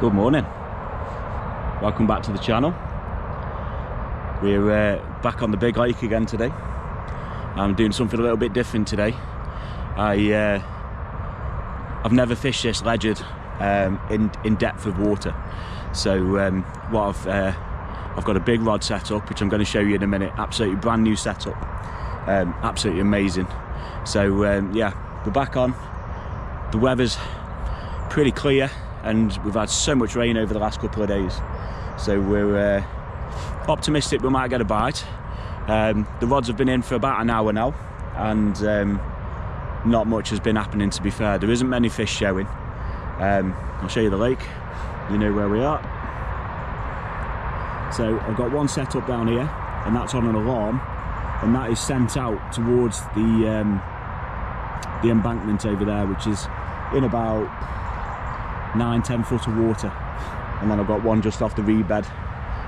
Good morning, welcome back to the channel. We're back on the big lake again today. I'm doing something a little bit different today. I've never fished this ledge in depth of water, so I've got a big rod set up, which I'm going to show you in a minute. Absolutely brand new setup, absolutely amazing. So yeah, we're back on. The weather's pretty clear and we've had so much rain over the last couple of days, so we're optimistic we might get a bite. The rods have been in for about an hour now and not much has been happening, to be fair. There isn't many fish showing. I'll show you the lake, you know where we are. So I've got one set up down here and that's on an alarm, and that is sent out towards the embankment over there, which is in about 9-10 foot of water. And then I've got one just off the reed bed,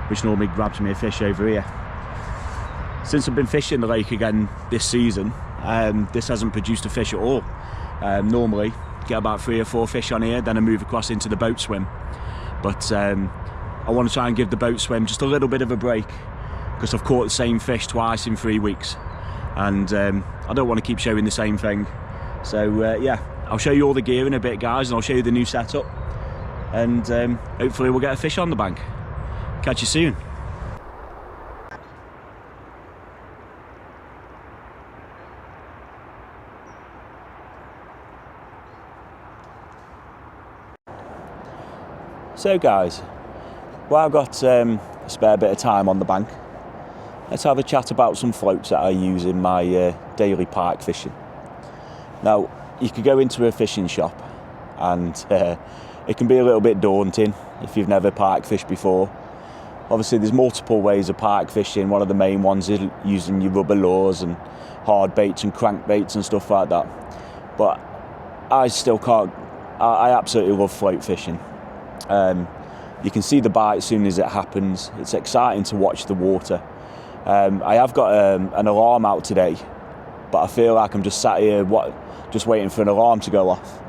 which normally grabs me a fish over here. Since I've been fishing the lake again this season, this hasn't produced a fish at all. Normally get about 3 or 4 fish on here, then I move across into the boat swim. But I want to try and give the boat swim just a little bit of a break, because I've caught the same fish twice in 3 weeks, and I don't want to keep showing the same thing. So yeah, I'll show you all the gear in a bit, guys, and I'll show you the new setup, and hopefully we'll get a fish on the bank. Catch you soon. So guys, while I've got a spare bit of time on the bank, let's have a chat about some floats that I use in my daily pike fishing. Now, you could go into a fishing shop and it can be a little bit daunting if you've never pike fished before. Obviously there's multiple ways of pike fishing. One of the main ones is using your rubber lures and hard baits and crankbaits and stuff like that. But I absolutely love float fishing. You can see the bite as soon as it happens. It's exciting to watch the water. I have got an alarm out today, but I feel like I'm just sat here just waiting for an alarm to go off.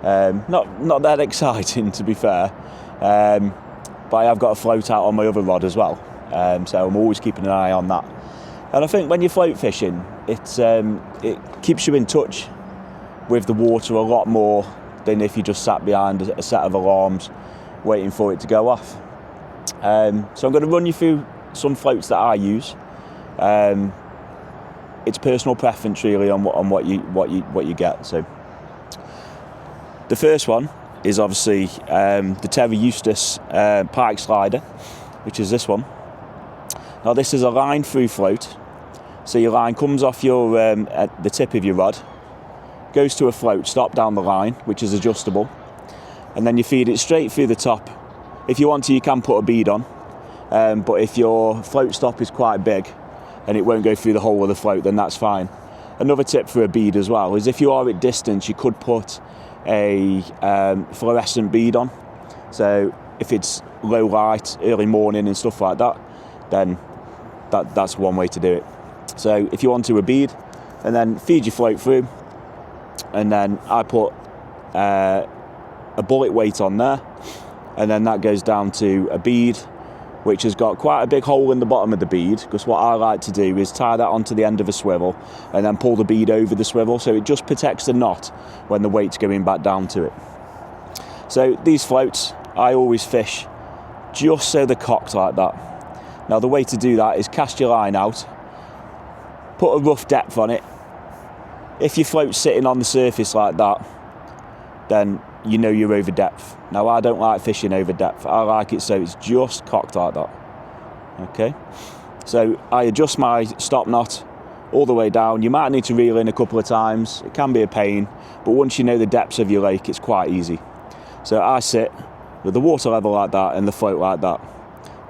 Not that exciting, to be fair, but I have got a float out on my other rod as well, so I'm always keeping an eye on that. And I think when you're float fishing, it keeps you in touch with the water a lot more than if you just sat behind a set of alarms waiting for it to go off. So I'm going to run you through some floats that I use. It's personal preference really on what you get. So the first one is obviously the Terry Eustace pike slider, which is this one. Now this is a line through float, so your line comes off your at the tip of your rod, goes to a float stop down the line, which is adjustable, and then you feed it straight through the top. If you want to, you can put a bead on, but if your float stop is quite big and it won't go through the whole of the float, then that's fine. Another tip for a bead as well is if you are at distance, you could put a fluorescent bead on. So if it's low light, early morning and stuff like that, then that's one way to do it. So if you want to, a bead, and then feed your float through, and then I put a bullet weight on there, and then that goes down to a bead, which has got quite a big hole in the bottom of the bead, because what I like to do is tie that onto the end of a swivel and then pull the bead over the swivel, so it just protects the knot when the weight's going back down to it. So these floats, I always fish just so they're cocked like that. Now the way to do that is cast your line out, put a rough depth on it. If your float's sitting on the surface like that, then you know you're over depth. Now I don't like fishing over depth. I like it so it's just cocked like that. Okay, so I adjust my stop knot all the way down. You might need to reel in a couple of times. It can be a pain, but once you know the depths of your lake, it's quite easy. So I sit with the water level like that and the float like that.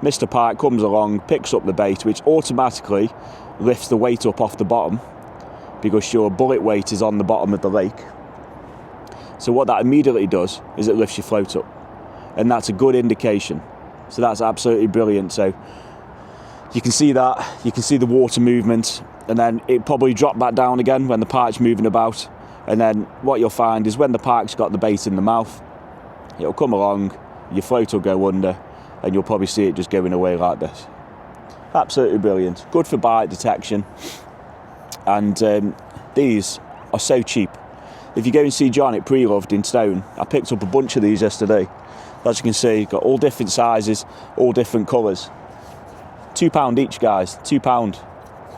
Mr. Pike comes along, picks up the bait, which automatically lifts the weight up off the bottom, because your bullet weight is on the bottom of the lake. So what that immediately does is it lifts your float up, and that's a good indication. So that's absolutely brilliant. So you can see that, you can see the water movement, and then it probably drop back down again when the pike's moving about. And then what you'll find is when the pike's got the bait in the mouth, it'll come along, your float will go under and you'll probably see it just going away like this. Absolutely brilliant. Good for bite detection. And these are so cheap. If you go and see John at Pre-Loved in Stone, I picked up a bunch of these yesterday. As you can see, got all different sizes, all different colours. £2 each, guys, £2.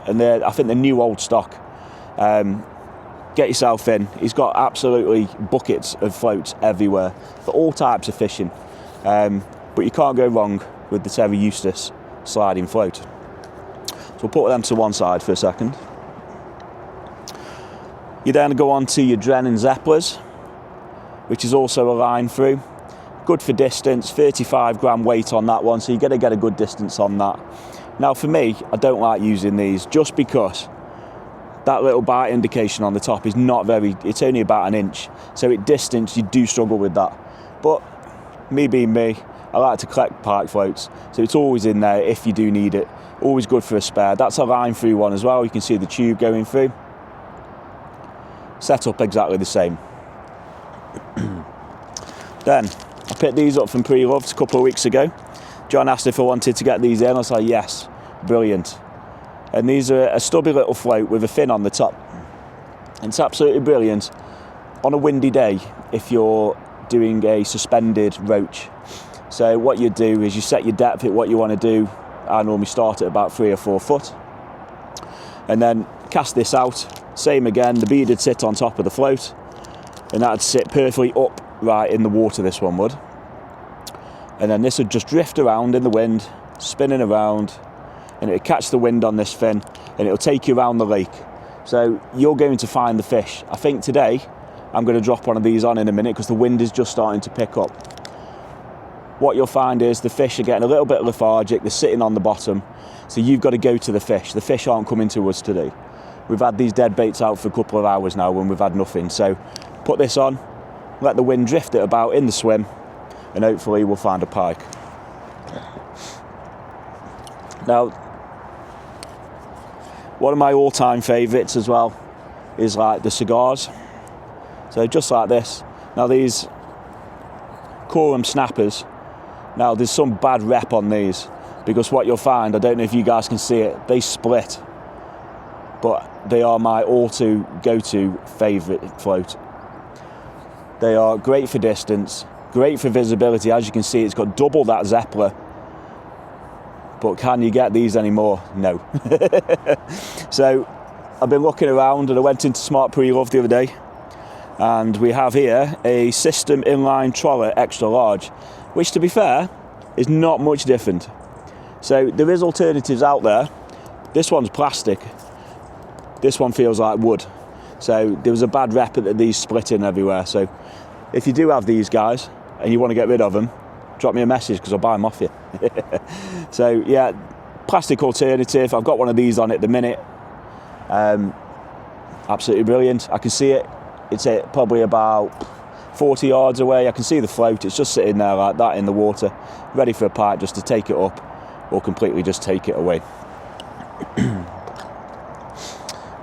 And I think they're new old stock. Get yourself in. He's got absolutely buckets of floats everywhere for all types of fishing. But you can't go wrong with the Terry Eustace sliding float. So we'll put them to one side for a second. You then go on to your Drennan Zepplers, which is also a line through. Good for distance, 35 gram weight on that one, so you're going to get a good distance on that. Now for me, I don't like using these just because that little bite indication on the top is not very, it's only about an inch. So at distance, you do struggle with that. But me being me, I like to collect pike floats, so it's always in there if you do need it. Always good for a spare. That's a line through one as well. You can see the tube going through. Set up exactly the same. Then I picked these up from Pre-Loved a couple of weeks ago. John asked if I wanted to get these in. I was like, yes, brilliant. And these are a stubby little float with a fin on the top. It's absolutely brilliant on a windy day if you're doing a suspended roach. So what you do is you set your depth at what you want to do. I normally start at about 3 or 4 foot. And then cast this out. Same again, the bead would sit on top of the float. And that would sit perfectly upright in the water, this one would. And then this would just drift around in the wind, spinning around. And it would catch the wind on this fin and it'll take you around the lake. So you're going to find the fish. I think today I'm going to drop one of these on in a minute because the wind is just starting to pick up. What you'll find is the fish are getting a little bit lethargic, they're sitting on the bottom, so you've got to go to the fish. The fish aren't coming to us today. We've had these dead baits out for a couple of hours now when we've had nothing, so put this on, let the wind drift it about in the swim, and hopefully we'll find a pike. Now, one of my all-time favourites as well is like the cigars. So just like this. Now these Coram snappers, now there's some bad rep on these because what you'll find, I don't know if you guys can see it, they split. But they are my all-to go-to favourite float. They are great for distance, great for visibility. As you can see, it's got double that Zeppler. But can you get these anymore? No. So I've been looking around and I went into Smart Pre-Loved the other day. And we have here a System Inline Troller Extra Large, which to be fair, is not much different. So there is alternatives out there. This one's plastic. This one feels like wood. So there was a bad rep that these splitting everywhere. So if you do have these guys and you want to get rid of them, drop me a message because I'll buy them off you. So yeah, plastic alternative. I've got one of these on at the minute. Absolutely brilliant. I can see it. It's at probably about 40 yards away. I can see the float. It's just sitting there like that in the water, ready for a pike just to take it up or completely just take it away.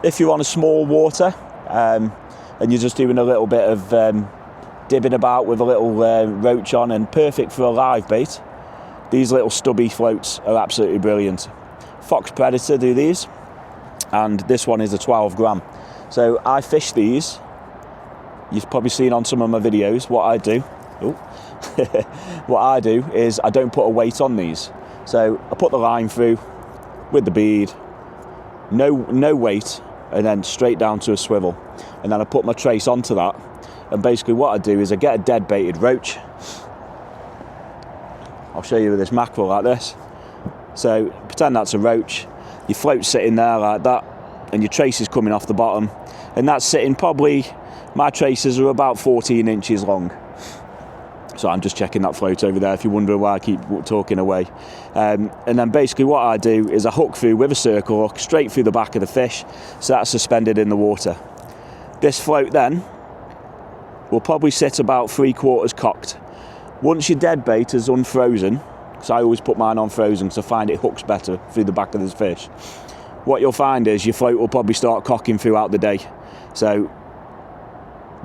If you're on a small water and you're just doing a little bit of dibbing about with a little roach on, and perfect for a live bait, these little stubby floats are absolutely brilliant. Fox Predator do these, and this one is a 12 gram. So I fish these. You've probably seen on some of my videos what I do. What I do is I don't put a weight on these. So I put the line through with the bead, no weight, and then straight down to a swivel. And then I put my trace onto that. And basically what I do is I get a dead baited roach. I'll show you with this mackerel like this. So pretend that's a roach. Your float's sitting there like that, and your trace is coming off the bottom. And that's sitting probably, my traces are about 14 inches long. So I'm just checking that float over there if you're wondering why I keep talking away. And then basically what I do is I hook through with a circle hook straight through the back of the fish, so that's suspended in the water. This float then will probably sit about 3/4 cocked. Once your dead bait is unfrozen, because I always put mine on frozen because I find it hooks better through the back of this fish, what you'll find is your float will probably start cocking throughout the day. So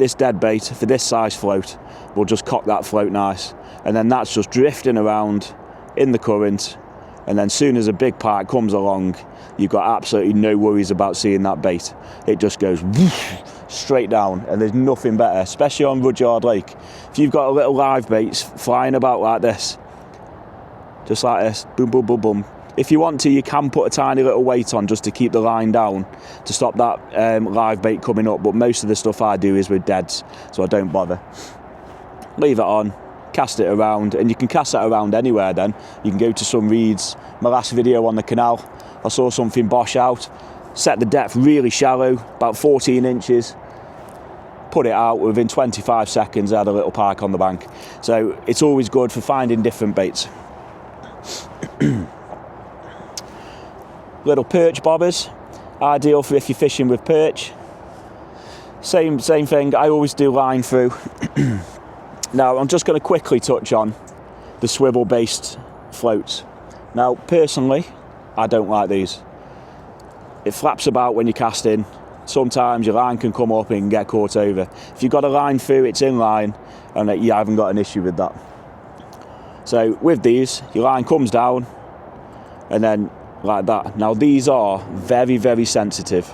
this dead bait for this size float will just cock that float nice, and then that's just drifting around in the current, and then soon as a big pike comes along, you've got absolutely no worries about seeing that bait. It just goes whoosh, straight down, and there's nothing better, especially on Rudyard Lake. If you've got a little live baits flying about like this, just like this, boom, boom, boom, boom. If you want to, you can put a tiny little weight on just to keep the line down to stop that live bait coming up, but most of the stuff I do is with deads, so I don't bother. Leave it on, cast it around, and you can cast that around anywhere then. You can go to some reeds. My last video on the canal, I saw something bosh out, set the depth really shallow, about 14 inches, put it out, within 25 seconds I had a little pike on the bank. So it's always good for finding different baits. Little perch bobbers, ideal for if you're fishing with perch. Same thing, I always do line through. Now I'm just going to quickly touch on the swivel based floats. Now personally, I don't like these. It flaps about when you're casting. Sometimes your line can come up and get caught over. If you've got a line through, it's in line, and you haven't got an issue with that. So with these, your line comes down, and then like that. Now these are very, very sensitive.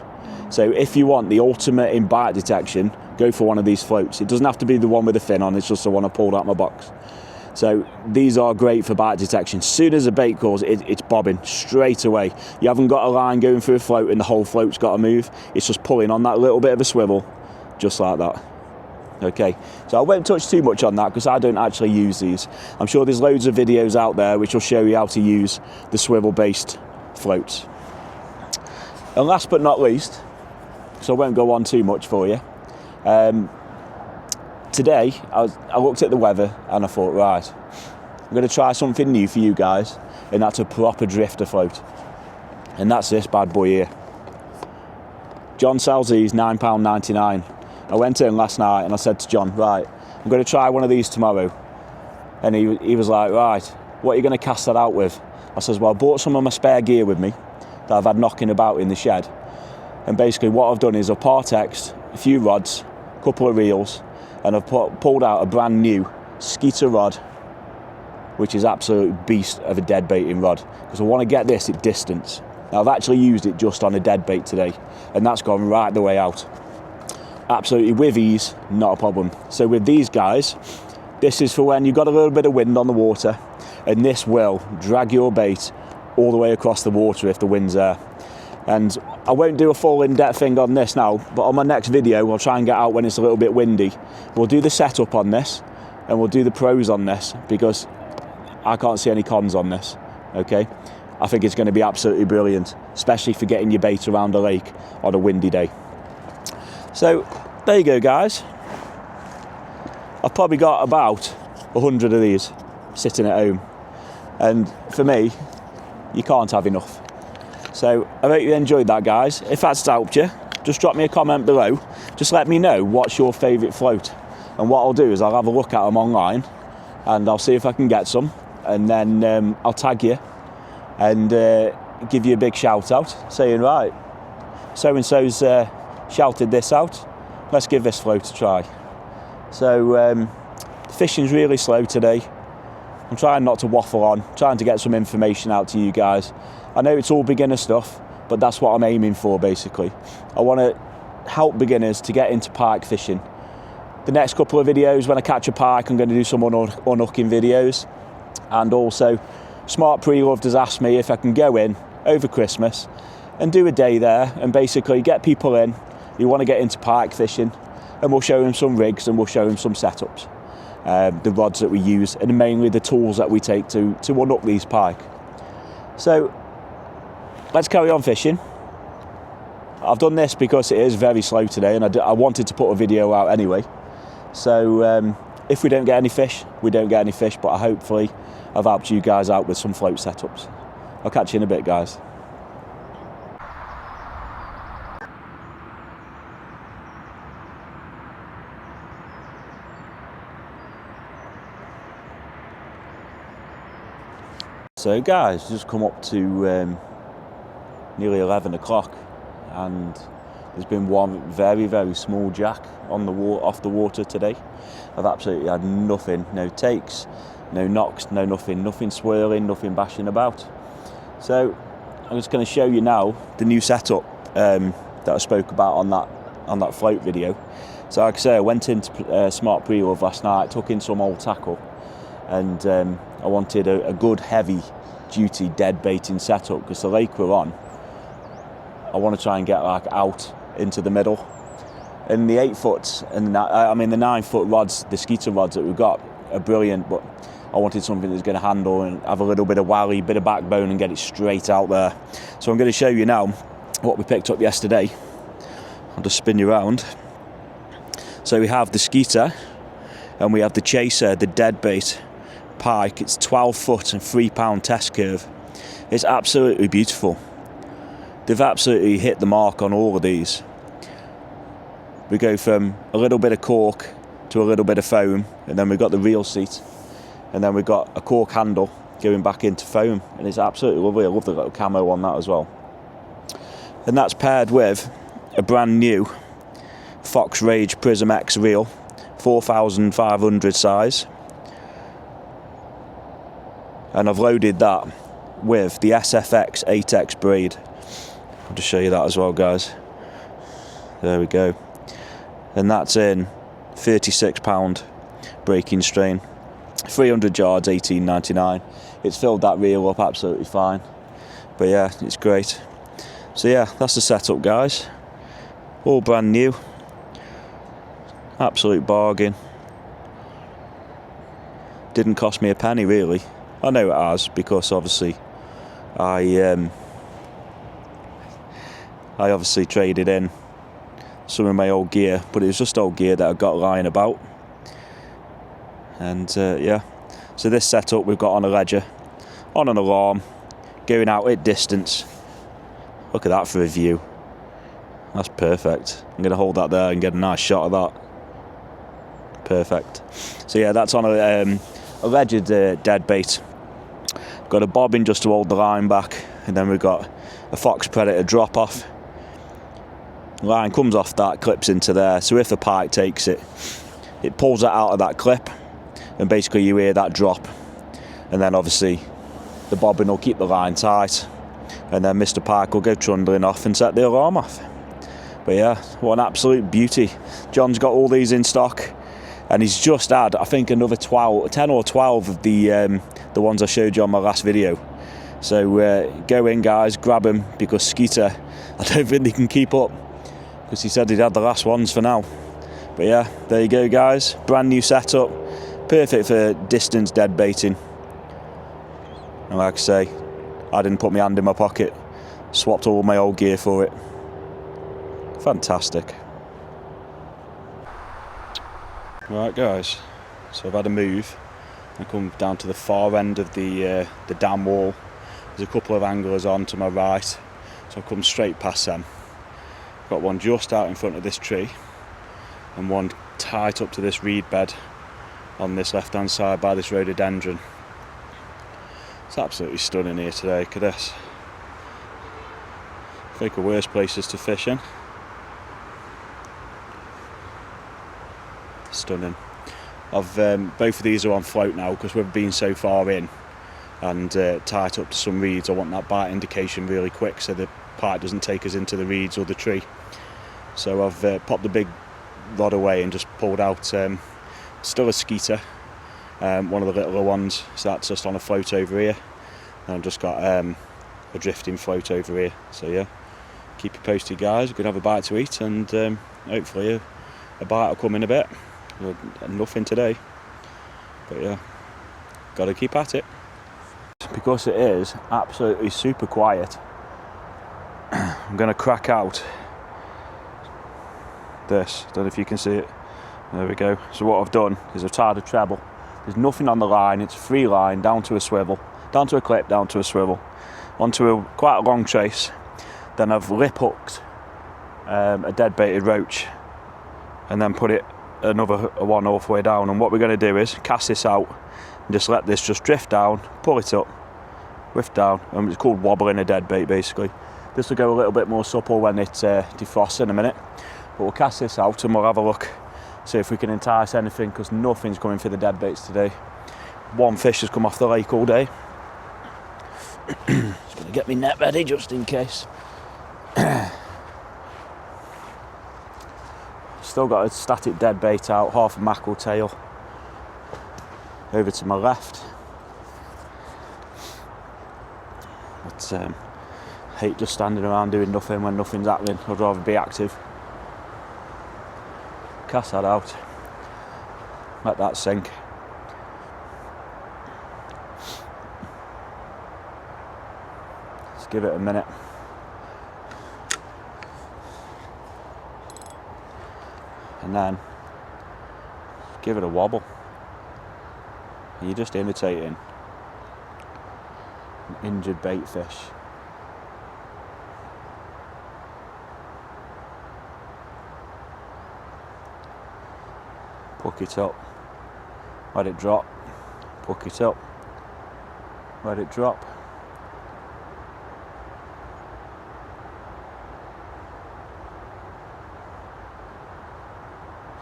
So if you want the ultimate in bite detection, go for one of these floats. It doesn't have to be the one with the fin on, it's just the one I pulled out of my box. So these are great for bite detection. As soon as a bait calls, it's bobbing straight away. You haven't got a line going through a float and the whole float's got to move. It's just pulling on that little bit of a swivel, just like that. Okay, so I won't touch too much on that because I don't actually use these. I'm sure there's loads of videos out there which will show you how to use the swivel-based floats. And last but not least, so I won't go on too much for you. Today, I looked at the weather and I thought, right, I'm going to try something new for you guys, and that's a proper drifter float. And that's this bad boy here. John sells these £9.99. I went in last night and I said to John, right, I'm going to try one of these tomorrow. And he was like, right, what are you going to cast that out with? I says, well, I brought some of my spare gear with me that I've had knocking about in the shed. And basically what I've done is I've Partexed a few rods, a couple of reels, and I've pulled out a brand new Skeeter rod, which is absolute beast of a dead baiting rod, because I want to get this at distance. Now I've actually used it just on a dead bait today, and that's gone right the way out. Absolutely with ease, not a problem. So with these guys, this is for when you've got a little bit of wind on the water, and this will drag your bait all the way across the water if the wind's there. And I won't do a full in-depth thing on this now, but on my next video I'll try and get out when it's a little bit windy. We'll do the setup on this, and we'll do the pros on this, because I can't see any cons on this, okay? I think it's going to be absolutely brilliant, especially for getting your bait around a lake on a windy day. So there you go, guys. I've probably got about 100 of these sitting at home, and for me, you can't have enough. So I hope you enjoyed that, guys. If that's helped you, just drop me a comment below. Just let me know what's your favourite float, and what I'll do is I'll have a look at them online and I'll see if I can get some, and then I'll tag you and give you a big shout out saying, right, so and so's shouted this out, let's give this float a try. So the fishing's really slow today. I'm trying not to waffle on, trying to get some information out to you guys. I know it's all beginner stuff, but that's what I'm aiming for basically. I want to help beginners to get into pike fishing. The next couple of videos, when I catch a pike, I'm going to do some unhooking videos. And also, Smart Pre-Loved has asked me if I can go in over Christmas and do a day there and basically get people in who want to get into pike fishing, and we'll show them some rigs and we'll show them some setups, the rods that we use, and mainly the tools that we take to unhook these pike. So let's carry on fishing. I've done this because it is very slow today, and I wanted to put a video out anyway. So if we don't get any fish, we don't get any fish, but hopefully I've helped you guys out with some float setups. I'll catch you in a bit, guys. So guys, just come up to nearly 11 o'clock, and There's been one very, very small jack on the off the water today. I've absolutely had nothing, no takes, no knocks, no nothing swirling, nothing bashing about. So I'm just going to show you now the new setup that I spoke about on that float video. So like I say, I went into Smart Pre-Love last night, took in some old tackle, and I wanted a good heavy duty dead baiting setup because the lake we're on, I want to try and get like out into the middle. And the 8 foot and the 9 foot rods, the skeeter rods that we've got are brilliant, but I wanted something that's going to handle and have a little bit of wally, bit of backbone, and get it straight out there. So I'm going to show you now what we picked up yesterday. I'll just spin you around. So we have the skeeter and we have the chaser, the dead bait pike. It's 12 foot and 3 pound test curve. It's absolutely beautiful. They've absolutely hit the mark on all of these. We go from a little bit of cork to a little bit of foam, and then we've got the reel seat, and then we've got a cork handle going back into foam, and it's absolutely lovely. I love the little camo on that as well. And that's paired with a brand new Fox Rage Prism X reel, 4,500 size, and I've loaded that with the SFX 8X braid. I'll just show you that as well, guys. There we go. And that's in 36 pound breaking strain, 300 yards, 18.99. It's filled that reel up absolutely fine. But yeah, it's great. So yeah, that's the setup, guys. All brand new. Absolute bargain. Didn't cost me a penny really. I know it has, because obviously I obviously traded in some of my old gear, but it was just old gear that I got lying about. And yeah, so this setup we've got on a ledger, on an alarm, going out at distance. Look at that for a view. That's perfect. I'm going to hold that there and get a nice shot of that. Perfect. So yeah, that's on a ledger dead bait. Got a bobbin just to hold the line back, and then we've got a Fox Predator drop off. Line comes off that, clips into there, so if the pike takes it, it pulls it out of that clip, and basically you hear that drop, and then obviously the bobbin will keep the line tight, and then Mr. Pike will go trundling off and set the alarm off. But yeah, what an absolute beauty. John's got all these in stock, and he's just had, I think, another 10 or 12 of the ones I showed you on my last video. So go in, guys, grab them, because Skeeter, I don't think they can keep up, because he said he'd had the last ones for now. But yeah, there you go, guys. Brand new setup, perfect for distance dead baiting. And like I say, I didn't put my hand in my pocket, swapped all my old gear for it. Fantastic. Right, guys, so I've had a move. I come down to the far end of the dam wall. There's a couple of anglers on to my right, so I've come straight past them. Got one just out in front of this tree, and one tight up to this reed bed on this left hand side by this rhododendron. It's absolutely stunning here today. Look at this. I think the worst places to fish in. Stunning. Both of these are on float now because we've been so far in, and tight up to some reeds. I want that bite indication really quick so the pike doesn't take us into the reeds or the tree. So I've popped the big rod away and just pulled out still a skeeter, one of the littler ones, so that's just on a float over here, and I've just got a drifting float over here. So yeah, keep you posted, guys. We're gonna have a bite to eat, and hopefully a bite will come in a bit. Nothing today, but yeah, gotta keep at it. Because it is absolutely super quiet, I'm gonna crack out this. Don't know if you can see it. There we go. So what I've done is I've tied a treble. There's nothing on the line, it's a free line down to a swivel, down to a clip, down to a swivel, onto quite a long trace. Then I've lip hooked a dead baited roach, and then put it another one all the way down. And what we're going to do is cast this out and just let this just drift down, pull it up, drift down, and it's called wobbling a dead bait basically. This will go a little bit more supple when it defrosts in a minute. But we'll cast this out and we'll have a look, see if we can entice anything, because nothing's coming for the dead baits today. One fish has come off the lake all day. Just going to get my net ready just in case. Still got a static dead bait out, half a mackerel tail over to my left. But hate just standing around doing nothing when nothing's happening. I'd rather be active. Cast that out, let that sink. Let's give it a minute. And then give it a wobble. And you're just imitating an injured bait fish. Hook it up, let it drop, hook it up, let it drop.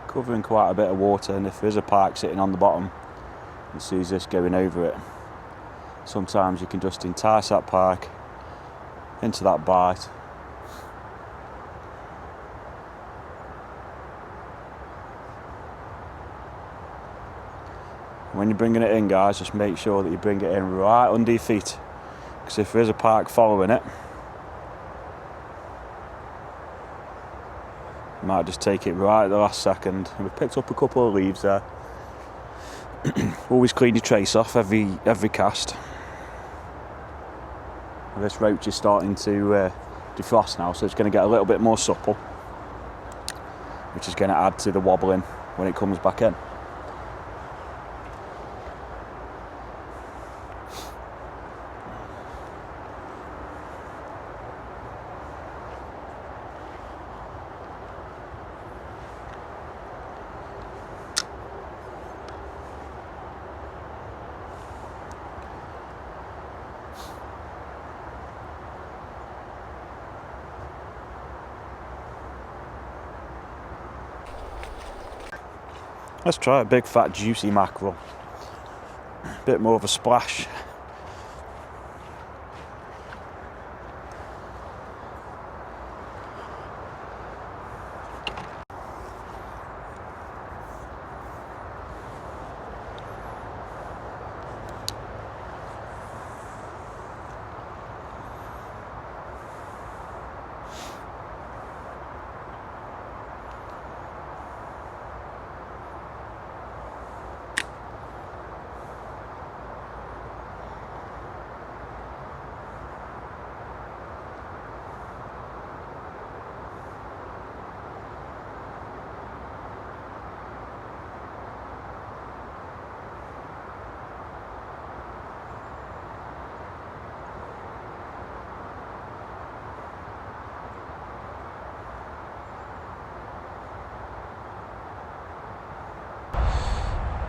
Covering quite a bit of water, and if there's a pike sitting on the bottom and sees this going over it, sometimes you can just entice that pike into that bite. When you're bringing it in, guys, just make sure that you bring it in right under your feet, because if there is a pike following it, you might just take it right at the last second. And we've picked up a couple of leaves there. Always clean your trace off every cast. This roach is starting to defrost now, so it's going to get a little bit more supple, which is going to add to the wobbling when it comes back in. Let's try a big fat juicy mackerel. Bit more of a splash.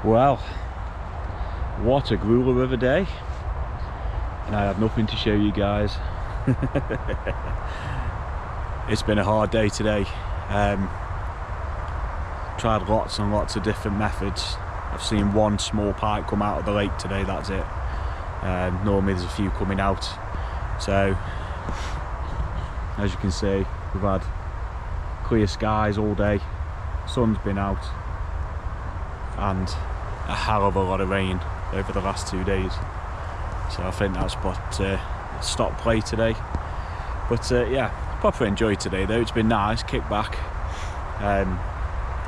Well, what a grueler of a day, and I have nothing to show you guys. It's been a hard day today. Tried lots and lots of different methods. I've seen one small pike come out of the lake today, that's it. Normally there's a few coming out. So, as you can see, we've had clear skies all day, sun's been out, and a hell of a lot of rain over the last 2 days. So I think that's what stopped play today. But yeah, proper enjoyed today though. It's been nice, kick back.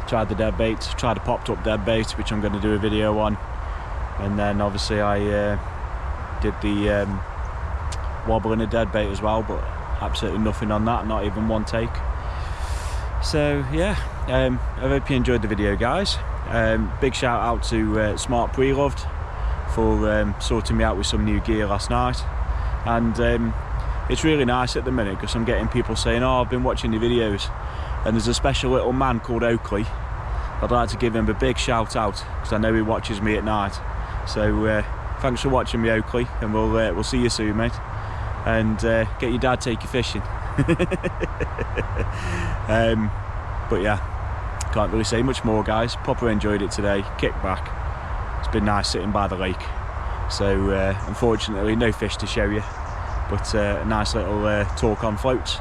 Tried the dead bait, tried a popped up dead bait, which I'm going to do a video on. And then obviously I did the wobbling a dead bait as well, but absolutely nothing on that, not even one take. So yeah, I hope you enjoyed the video, guys. Big shout out to Smart Preloved for sorting me out with some new gear last night. And it's really nice at the minute because I'm getting people saying, oh, I've been watching your videos, and there's a special little man called Oakley. I'd like to give him a big shout out because I know he watches me at night. So thanks for watching me, Oakley, and we'll see you soon, mate. and get your dad take you fishing. But yeah, can't really say much more, guys. Proper enjoyed it today. Kick back. It's been nice sitting by the lake. So unfortunately no fish to show you, but a nice little talk on floats.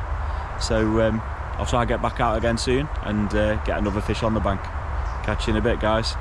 So I'll try and get back out again soon and get another fish on the bank. Catch you in a bit, guys.